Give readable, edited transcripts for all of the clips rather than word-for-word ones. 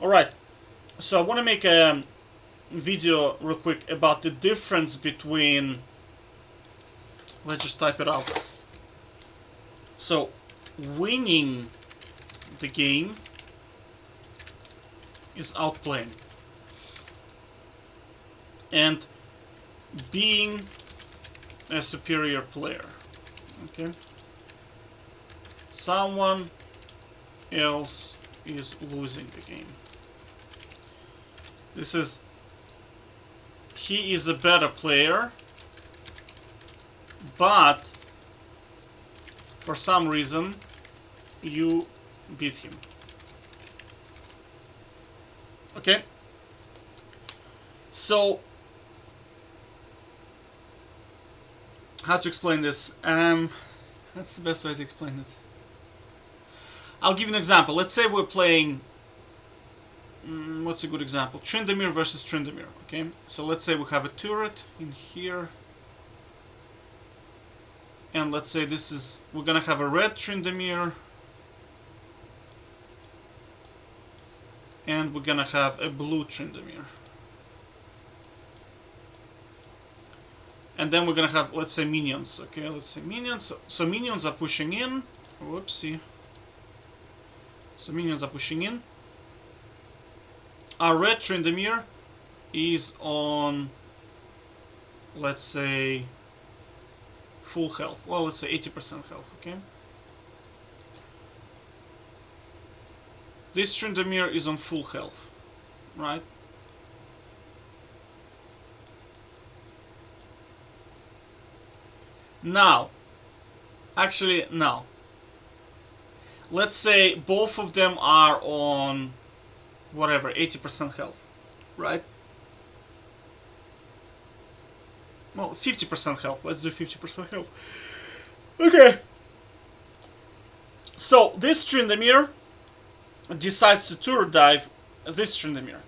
Alright, so I want to make a video real quick about the difference between, let's just type it out. So, winning the game is outplaying, and being a superior player. Okay? Someone else is losing the game. This is, he is a better player, but for some reason you beat him. Okay? So, how to explain this? That's the best way to explain it. I'll give you an example. Let's say we're playing, what's a good example? Tryndamere versus Tryndamere, okay? So let's say we have a turret in here. And let's say this is, we're gonna have a red Tryndamere. And we're gonna have a blue Tryndamere. And then we're gonna have, let's say, minions, okay? Let's say minions. So minions are pushing in. Whoopsie. So minions are pushing in. Our red Tryndamere is on, let's say, full health. Well, let's say 80% health, okay? This Tryndamere is on full health, right? Now, actually, no. Let's say both of them are on whatever, 80% health, right? Well, 50% health. Let's do 50% health. Okay. So this Tryndamere decides to turret dive this Tryndamere.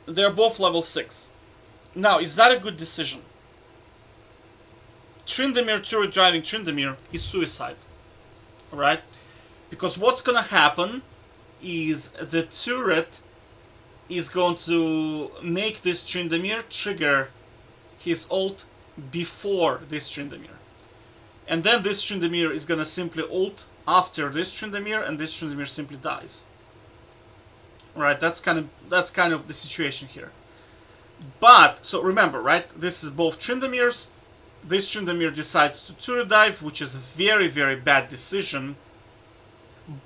They're both level 6. Now, is that a good decision? Tryndamere turret driving Tryndamere is suicide. Alright? Because what's gonna happen is the turret is going to make this Tryndamere trigger his ult before this Tryndamere. And then this Tryndamere is gonna simply ult after this Tryndamere, and this Tryndamere simply dies. Right, that's kind of the situation here. But, so remember, right, this is both Tryndameres. This Tryndamere decides to turret dive, which is a very, very bad decision.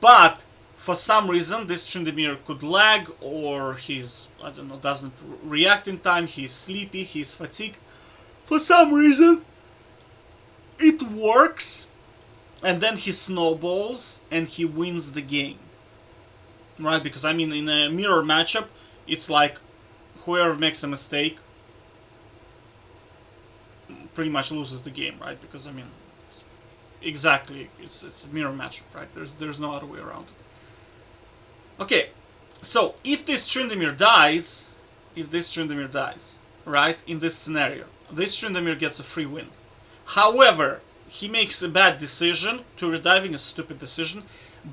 But for some reason, this Tryndamere could lag, or he's, I don't know, doesn't react in time, he's sleepy, he's fatigued. For some reason, it works, and then he snowballs, and he wins the game. Right? Because, I mean, in a mirror matchup, it's like, whoever makes a mistake pretty much loses the game, right? Because, I mean, exactly, it's a mirror matchup, right? There's no other way around it. Okay, so if this Tryndamere dies, right, in this scenario, this Tryndamere gets a free win. However, he makes a bad decision. Turret diving is a stupid decision,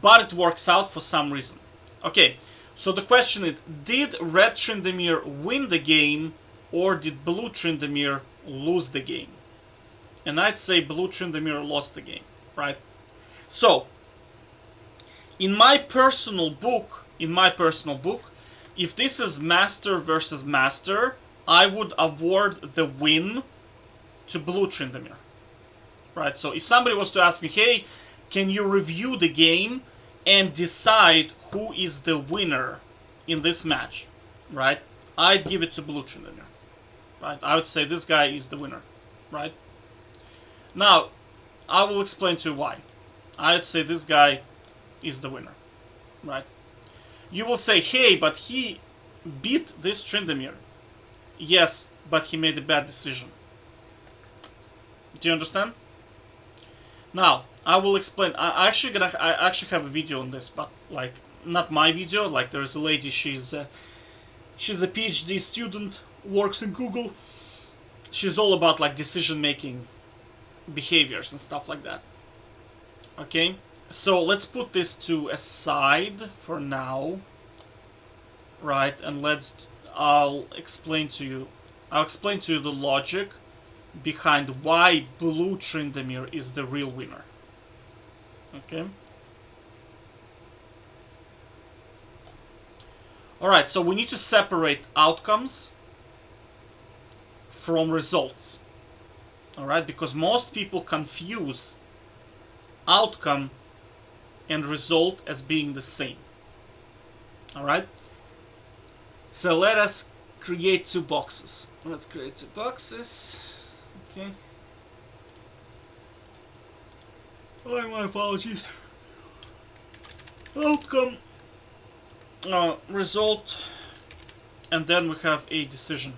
but it works out for some reason. Okay, so the question is, did red Tryndamere win the game, or did blue Tryndamere lose the game? And I'd say blue Tryndamere lost the game, right? So, in my personal book, if this is master versus master, I would award the win to blue Tryndamere, right? So if somebody was to ask me, hey, can you review the game and decide who is the winner in this match, right? I'd give it to blue Tryndamere, right? I would say this guy is the winner, right? Now, I will explain to you why. I'd say this guy is the winner, right? You will say, hey, but he beat this Tryndamere. Yes, but he made a bad decision. Do you understand? Now, I will explain. I actually have a video on this, but like not my video. Like there's a lady. She's a PhD student, works in Google. She's all about like decision making behaviors and stuff like that. Okay, so let's put this to a side for now. right? And I'll explain to you the logic behind why blue Tryndamere is the real winner. Okay. Alright, so we need to separate outcomes from results. Alright, because most people confuse outcome and result as being the same. Alright? So let us create two boxes. Let's create two boxes. Okay. Oh, my apologies. Outcome, result, and then we have a decision.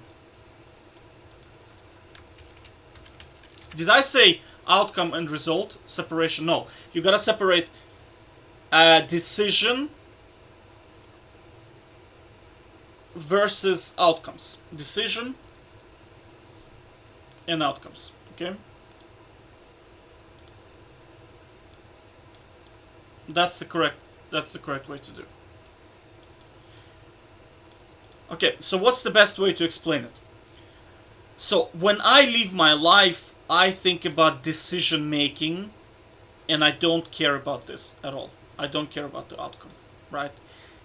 Did I say outcome and result separation? No. You gotta separate decision versus outcomes. Decision and outcomes. Okay? That's the correct way to do. Okay, so what's the best way to explain it? So when I live my life, I think about decision making, and I don't care about this at all. I don't care about the outcome, right?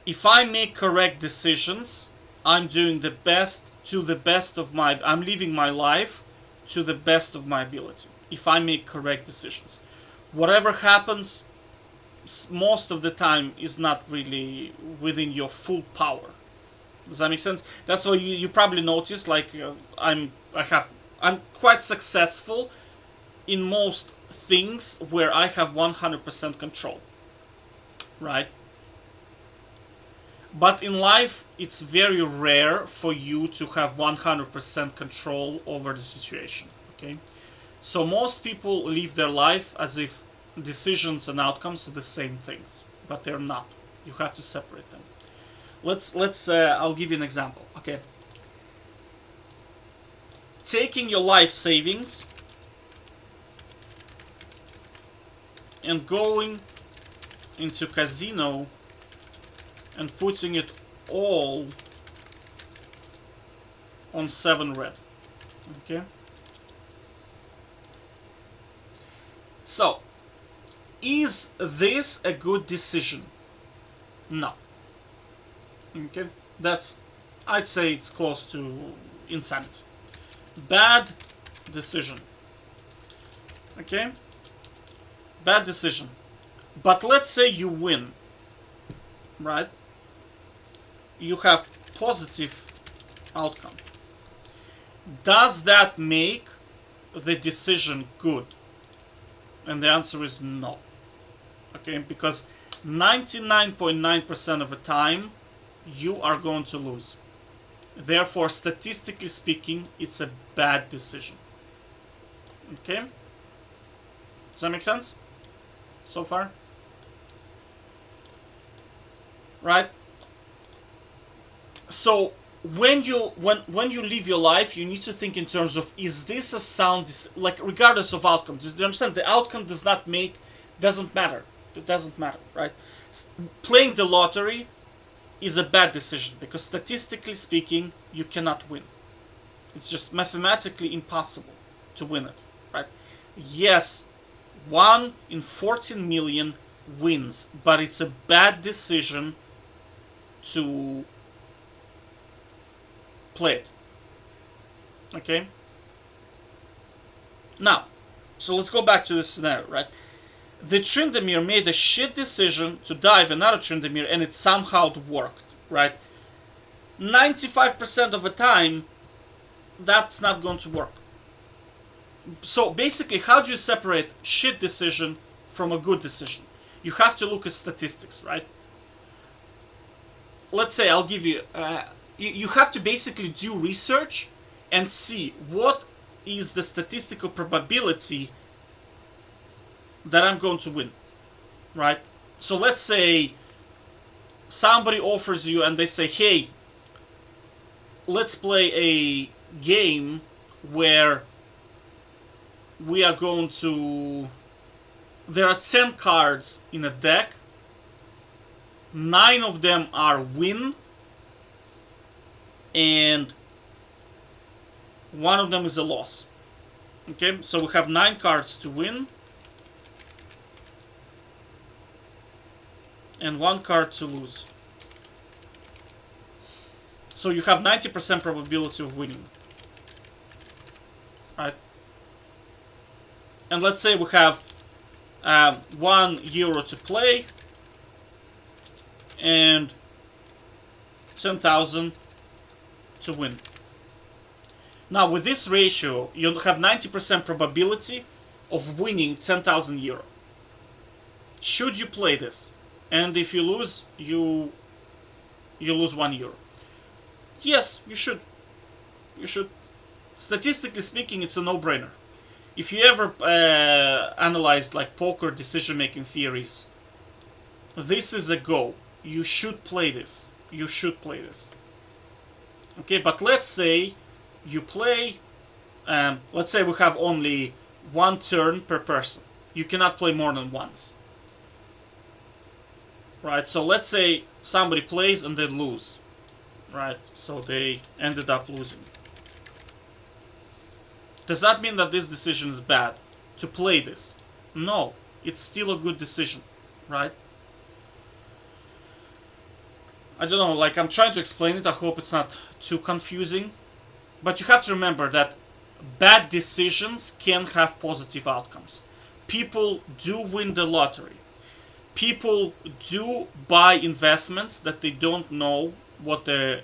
If I make correct decisions, I'm doing the best I'm living my life to the best of my ability. If I make correct decisions, whatever happens, most of the time is not really within your full power. Does that make sense? That's why you probably notice, like, I'm quite successful in most things where I have 100% control, right? But in life, it's very rare for you to have 100% control over the situation, okay? So most people live their life as if decisions and outcomes are the same things, but they're not. You have to separate them. I'll give you an example, okay? Taking your life savings and going into casino and putting it all on 7 red. Okay? So, is this a good decision? No. Okay? I'd say it's close to insanity. Bad decision. Okay? Bad decision. But let's say you win. Right? You have positive outcome. Does that make the decision good? And the answer is no. Okay? Because 99.9% of the time, you are going to lose. Therefore, statistically speaking, it's a bad decision. Okay? Does that make sense? So far? Right? So when you live your life, you need to think in terms of, is this a sound, like, regardless of outcome. Do you understand? The outcome doesn't matter. It doesn't matter, right? Playing the lottery is a bad decision because statistically speaking, you cannot win. It's just mathematically impossible to win it, right? Yes, 1 in 14 million wins, but it's a bad decision to play it. Okay? Now, so let's go back to this scenario, right? The Tryndamere made a shit decision to dive another Tryndamere, and it somehow worked, right? 95% of the time, that's not going to work. So basically, how do you separate shit decision from a good decision? You have to look at statistics, right? Let's say I'll give you... you have to basically do research and see what is the statistical probability that I'm going to win, right? So let's say somebody offers you and they say, hey, let's play a game where we are going to... There are 10 cards in a deck. 9 of them are win, and one of them is a loss. Okay, so we have 9 cards to win and 1 card to lose. So you have 90% probability of winning. Right? And let's say we have €1 to play and 10,000 to win. Now with this ratio, you have 90% probability of winning €10,000. Should you play this? And if you lose, you lose €1. Yes, you should. You should. Statistically speaking, it's a no-brainer. If you ever analyzed like poker decision-making theories, this is a go. You should play this. You should play this. Okay, but let's say you play, let's say we have only 1 turn per person. You cannot play more than once. Right, so let's say somebody plays and they lose. Right, so they ended up losing. Does that mean that this decision is bad? To play this? No, it's still a good decision. Right? I don't know, like I'm trying to explain it, I hope it's not too confusing. But you have to remember that bad decisions can have positive outcomes. People do win the lottery. People do buy investments that they don't know what the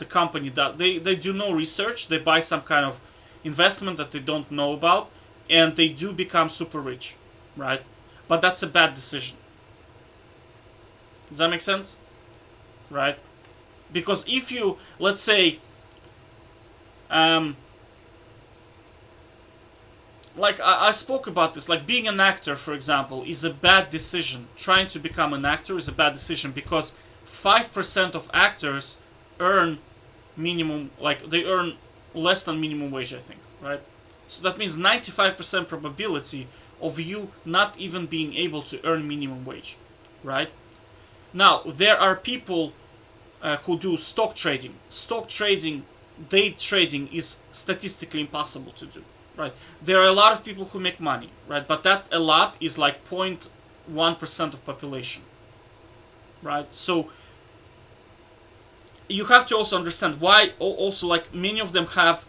company does. They do no research. They buy some kind of investment that they don't know about, and they do become super rich, right? But that's a bad decision. Does that make sense? Right? Because if you, let's say, like I spoke about this, like being an actor, for example, is a bad decision. Trying to become an actor is a bad decision because 5% of actors earn minimum, like they earn less than minimum wage, I think, right? So that means 95% probability of you not even being able to earn minimum wage, right? Now, there are people who do stock trading. Stock trading, day trading is statistically impossible to do, right? There are a lot of people who make money, right? But that a lot is like 0.1% of population, right? So you have to also understand why also like many of them have,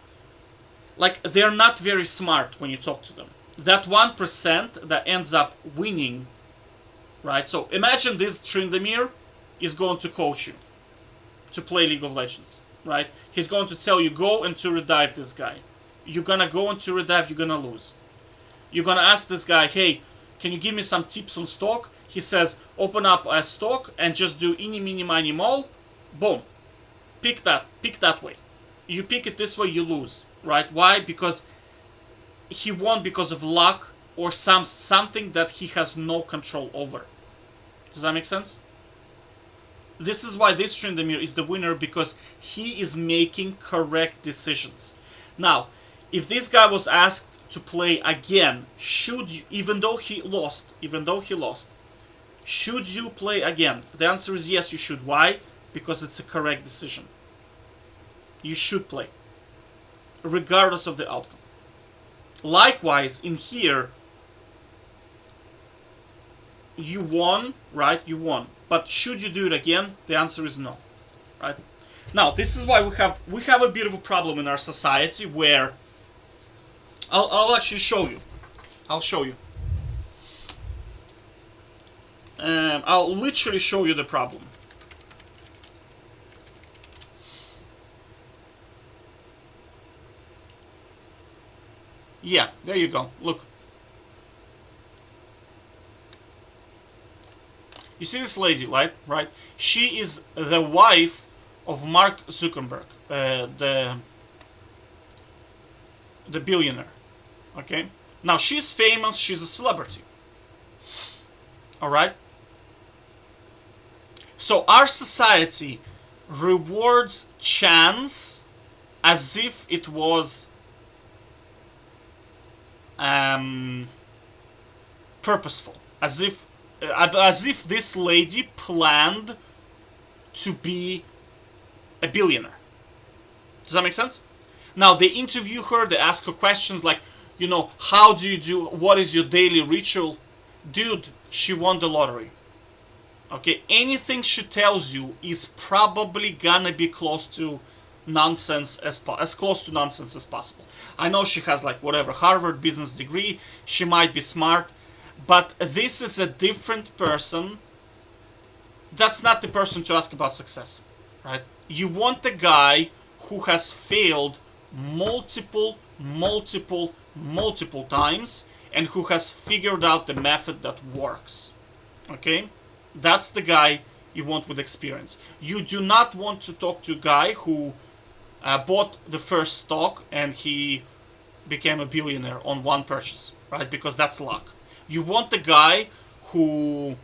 like they're not very smart when you talk to them. That 1% that ends up winning, right? So imagine this Tryndamere is going to coach you to play League of Legends, right? He's going to tell you, go and to redive this guy. You're gonna go into redive, you're gonna lose. You're gonna ask this guy, hey, can you give me some tips on stock? He says, open up a stock and just do eeny, meeny, miny, moe. Boom. Pick that way. You pick it this way, you lose, right? Why? Because he won because of luck or something that he has no control over. Does that make sense? This is why this Tryndamere is the winner, because he is making correct decisions. Now, if this guy was asked to play again, should you, even though he lost, should you play again? The answer is yes, you should. Why? Because it's a correct decision. You should play, regardless of the outcome. Likewise, in here, you won, right? You won. But should you do it again? The answer is no, right? Now, this is why we have a bit of a problem in our society where I'll actually show you. I'll show you. I'll literally show you the problem. Yeah, there you go. Look. You see this lady, right? She is the wife of Mark Zuckerberg, the billionaire. Okay? Now, she's famous, she's a celebrity. Alright? So, our society rewards chance as if it was purposeful. As if this lady planned to be a billionaire. Does that make sense? Now they interview her, they ask her questions like, how do you do, what is your daily ritual? Dude, she won the lottery. Okay, anything she tells you is probably gonna be close to nonsense as close to nonsense as possible. I know she has like whatever Harvard business degree, she might be smart, but this is a different person. That's not the person to ask about success, right? You want the guy who has failed multiple times and who has figured out the method that works. Okay? That's the guy you want with experience. You do not want to talk to a guy who bought the first stock and he became a billionaire on one purchase, right? Because that's luck. You want the guy who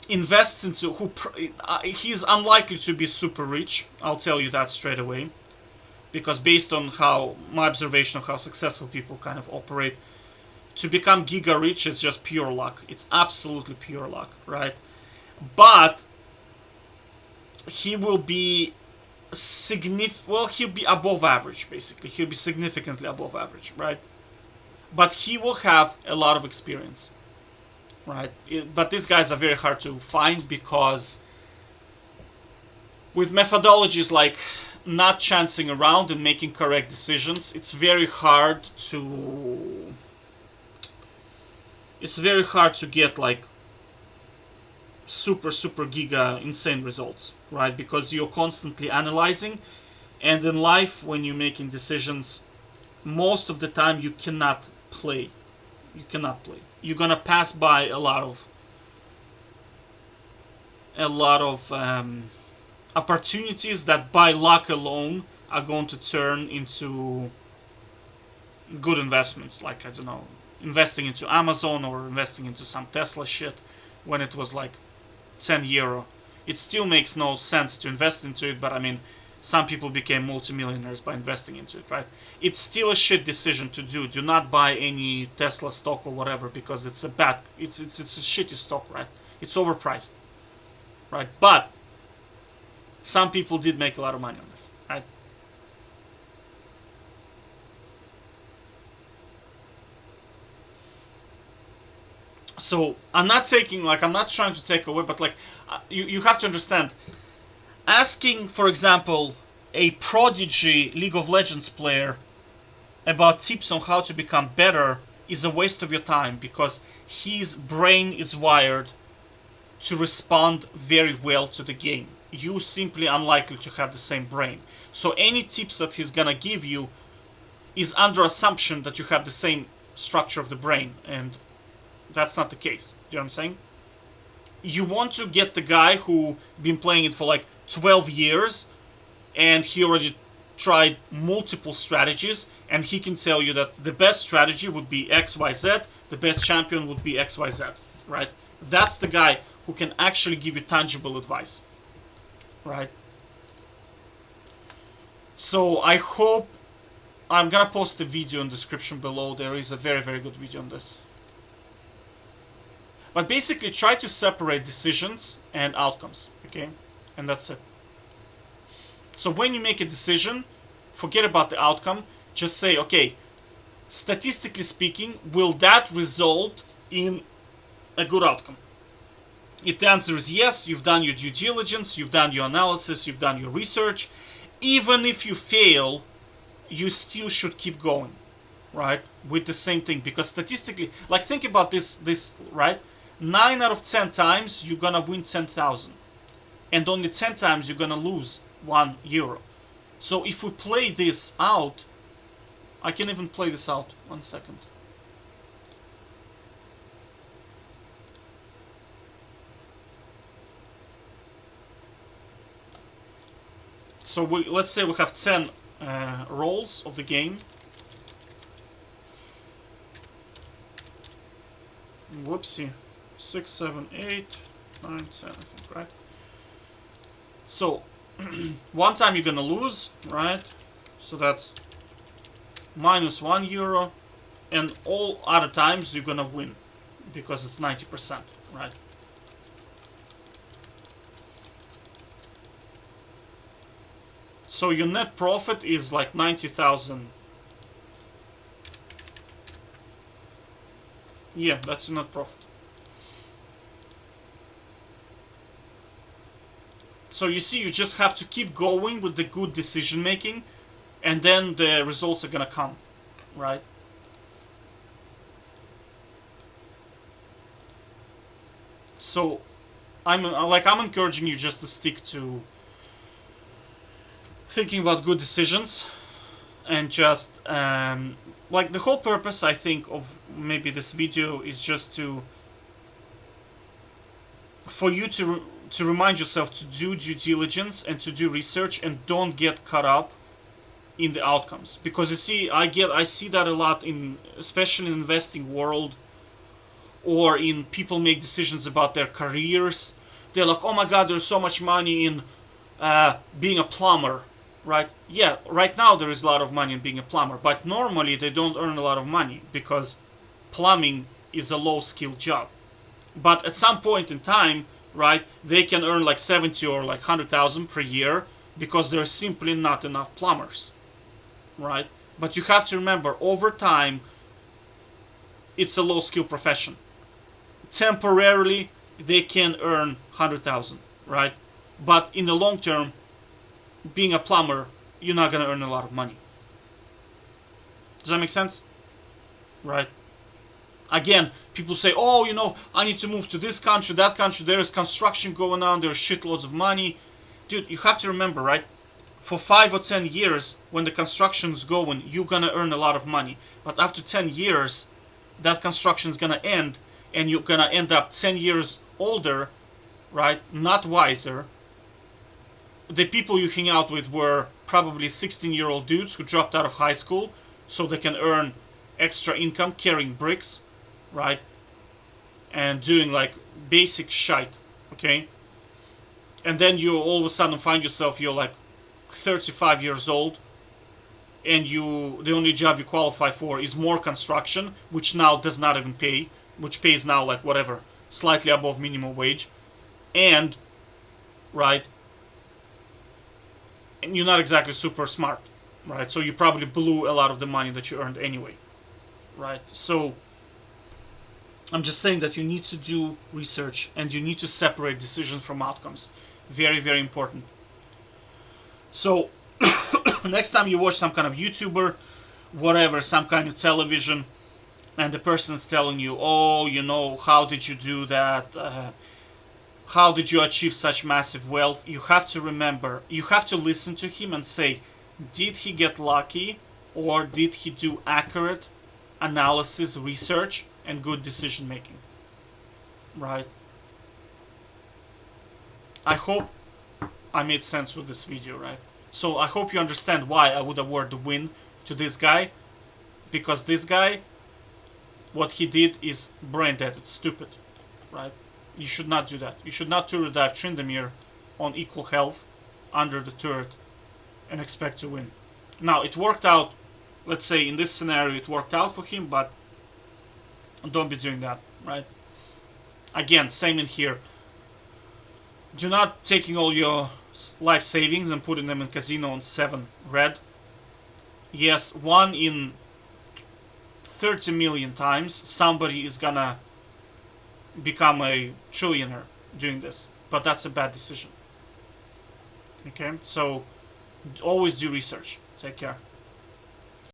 invests into, he's unlikely to be super rich. I'll tell you that straight away. Because based on my observation of how successful people kind of operate, to become giga rich, it's just pure luck. It's absolutely pure luck, right? But he will be he'll be above average, basically. He'll be significantly above average, right? But he will have a lot of experience, right? But these guys are very hard to find because with methodologies like not chancing around and making correct decisions, it's very hard to get like super giga insane results, right? Because you're constantly analyzing, and in life when you're making decisions, most of the time you cannot play. You're gonna pass by a lot of opportunities that by luck alone are going to turn into good investments, like, I don't know, investing into Amazon or investing into some Tesla shit when it was like 10 euro. It still makes no sense to invest into it, but I mean, some people became multimillionaires by investing into it, right? It's still a shit decision to do. Do not buy any Tesla stock or whatever, because it's a shitty stock, right? It's overpriced, right? But some people did make a lot of money on this, right? So I'm not trying to take away, but like, you have to understand, asking, for example, a prodigy League of Legends player about tips on how to become better is a waste of your time, because his brain is wired to respond very well to the game. You simply unlikely to have the same brain. So any tips that he's gonna give you is under assumption that you have the same structure of the brain, and that's not the case. You know what I'm saying? You want to get the guy who been playing it for like 12 years and he already tried multiple strategies, and he can tell you that the best strategy would be XYZ, the best champion would be XYZ, right? That's the guy who can actually give you tangible advice, right? So I hope, I'm gonna post a video in the description below. There is a very good video on this. But basically try to separate decisions and outcomes, okay? And that's it. So when you make a decision, forget about the outcome. Just say, okay, statistically speaking, will that result in a good outcome? If the answer is yes, you've done your due diligence, you've done your analysis, you've done your research. Even if you fail, you still should keep going, right? With the same thing, because statistically, like, think about this, right? 9 out of 10 times you're gonna win 10,000, and only 10 times you're gonna lose €1. So if we play this out, I can even play this out. 1 second. So let's say we have 10 rolls of the game. Whoopsie. 6, 7, 8, 9, 10, I think, right? So, one time you're gonna lose, right? So that's minus €1, and all other times you're gonna win, because it's 90%, right? So your net profit is like 90,000. Yeah, that's your net profit. So you see, you just have to keep going with the good decision making, and then the results are gonna come, right? So I'm encouraging you just to stick to thinking about good decisions, and just like the whole purpose, I think, of maybe this video is just for you to remind yourself to do due diligence and to do research, and don't get caught up in the outcomes. Because you see, I see that a lot in, especially in investing world, or in people make decisions about their careers. They're like, oh my god, there's so much money in being a plumber, right? Yeah, right now there is a lot of money in being a plumber, but normally they don't earn a lot of money because plumbing is a low skill job. But at some point in time, right, they can earn like 70 or like 100,000 per year because there's simply not enough plumbers, right? But you have to remember, over time, it's a low skill profession. Temporarily, they can earn 100,000, right? But in the long term, being a plumber, you're not gonna earn a lot of money. Does that make sense? Right? Again, people say, oh, you know, I need to move to this country, that country, there is construction going on, there's shitloads of money. Dude, you have to remember, right? For 5 or 10 years, when the construction's going, you're gonna earn a lot of money. But after 10 years, that construction's gonna end, and you're gonna end up 10 years older, right? Not wiser. The people you hang out with were probably 16-year-old dudes who dropped out of high school so they can earn extra income carrying bricks, right? And doing like basic shite, okay? And then you all of a sudden find yourself, you're like 35 years old, and the only job you qualify for is more construction, which now does not even pay, which pays now like whatever, slightly above minimum wage, and, right, and you're not exactly super smart, right? So you probably blew a lot of the money that you earned anyway, right? So I'm just saying that you need to do research, and you need to separate decisions from outcomes. Very, very important. So next time you watch some kind of YouTuber, whatever, some kind of television, and the person's telling you, oh, you know, how did you do that? How did you achieve such massive wealth? You have to remember, you have to listen to him and say, did he get lucky, or did he do accurate analysis, research, and good decision making? Right? I hope I made sense with this video, right? So I hope you understand why I would award the win to this guy, because this guy, what he did is brain dead. It's stupid, right? You should not do that. You should not turret dive Tryndamere on equal health under the turret and expect to win. Now, it worked out, let's say in this scenario it worked out for him, but don't be doing that, right? Again, same in here. Do not taking all your life savings and putting them in casino on 7 red. Yes, 1 in 30 million times somebody is gonna become a trillionaire doing this, but that's a bad decision. Okay, so always do research. Take care.